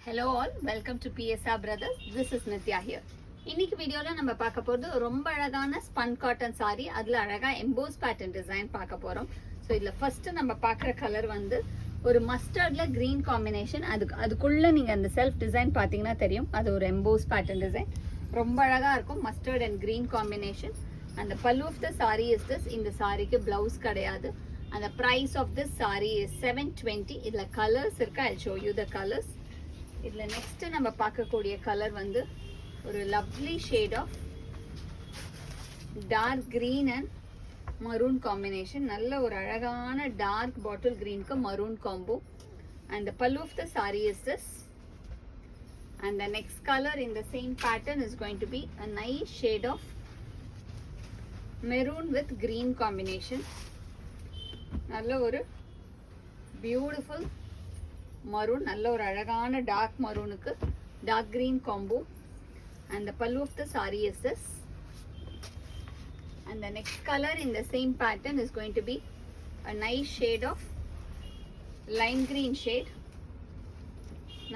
Hello all, welcome to PSR Brothers. This is Nitya here. இன்னைக்கு வீடியோல நம்ம பார்க்க போறது ரொம்ப அழகான ஸ்பன் காட்டன் saree. அதுல அழகா எம்போஸ் பேட்டர்ன் டிசைன் பார்க்க போறோம். ஸோ இதுல ஃபர்ஸ்ட் நம்ம பார்க்குற கலர் வந்து ஒரு மஸ்டர்ட்ல கிரீன் காம்பினேஷன். அதுக்குள்ள நீங்க அந்த செல்ஃப் டிசைன் பார்த்தீங்கன்னா தெரியும். அது ஒரு எம்போஸ் பேட்டர்ன் டிசைன். ரொம்ப அழகா இருக்கும். Mustard and green combination. அந்த pallu of the saree is this. இந்த சாரிக்கு பிளவுஸ் கிடையாது. And the price of this saree is 720. இதுல கலர்ஸ் இருக்கு. I'll show you the colors. இதுல நெக்ஸ்ட் நம்ம பார்க்கக்கூடிய கலர் வந்து ஒரு lovely shade of dark green and maroon combination. நல்ல ஒரு அழகான டார்க் பாட்டில் கிரீனுக்கு maroon combo. And the pallu of the saree is this. And the next color in the same pattern is going to be a nice shade of maroon with green combination. நல்ல ஒரு beautiful maroon, நல்ல ஒரு அழகான dark மரூனுக்கு dark green combo. And the pallu of the saree is this. And the next color in the same pattern is going to be a nice shade of lime green shade.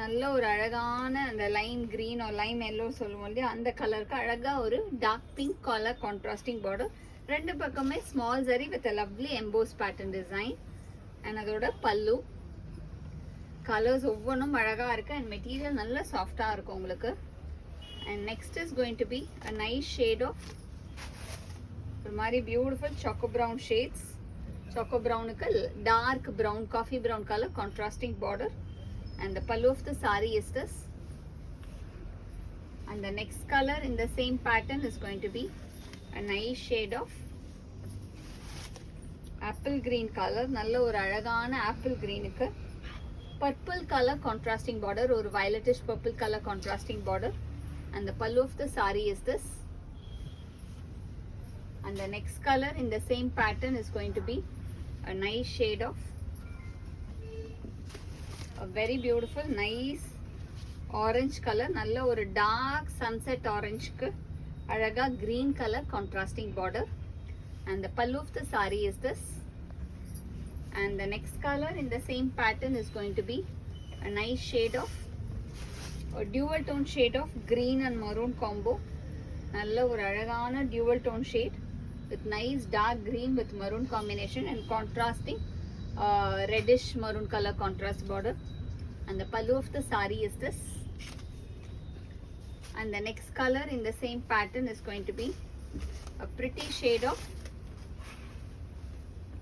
நல்ல ஒரு அழகான அந்த lime green ஒரு lime yellow சொல்லுவோம் இல்லையா, அந்த கலருக்கு அழகா ஒரு dark pink colour contrasting border. ரெண்டு பக்கமே small zari with lovely emboss pattern design. And அதோட பல்லு கலர்ஸ் ஒவ்வொன்றும் அழகா இருக்கு. அண்ட் மெட்டீரியல் நல்ல சாஃப்டா இருக்கும் உங்களுக்கு. And next is going to be a nice shade of ஒரு மாதிரி beautiful choco brown shades. Choco ப்ரௌனுக்கு dark brown coffee brown colour contrasting border. And the pallu of the saree is this. And the next color in the same pattern is going to be a nice shade of apple green color. நல்ல ஒரு அழகான apple greenக்கு purple color contrasting border, ஒரு violetish purple color contrasting border. And the pallu of the saree is this. And the next color in the same pattern is going to be a nice shade of a very beautiful nice orange color. நல்ல ஒரு dark sunset orange க்கு அழகா green color contrasting border. And the pallu of the saree is this. And the next color in the same pattern is going to be a nice shade of a dual tone shade of green and maroon combo. நல்ல ஒரு அழகான dual tone shade with nice dark green with maroon combination and contrasting reddish maroon color contrast border. And the pallu of the saree is this. And the next color in the same pattern is going to be a pretty shade of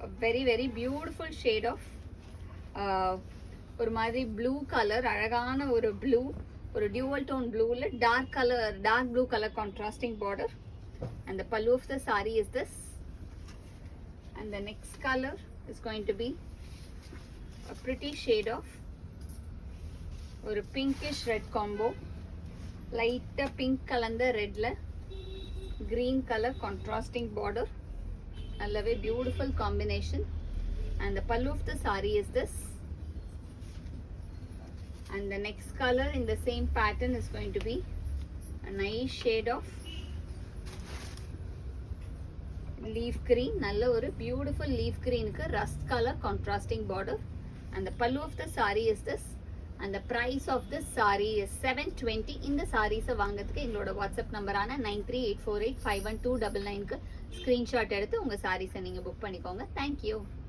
a very beautiful shade of ஒரு மாதிரி blue color, அழகான ஒரு blue, ஒரு dual tone blueல dark blue color contrasting border. And the pallu of the saree is this. And the next color is going to be a pretty shade of ஒரு pinkish red combo, லைட்டா pink கலந்த ரெட்ல green color contrasting border. நல்லவே beautiful combination. And the pallu of the saree is this. And the next color in the same pattern is going to be a nice shade of leaf green. நல்ல ஒரு beautiful leaf greenக்கு rust color contrasting border. And the pallu of the saree is this. And the price of this saree is 720. இந்த sarees வாங்குறதுக்கு எங்களோட WhatsApp நம்பரான 9384851299க்கு screenshot எடுத்து உங்க sarees நீங்க book பண்ணிக்கோங்க. Thank you.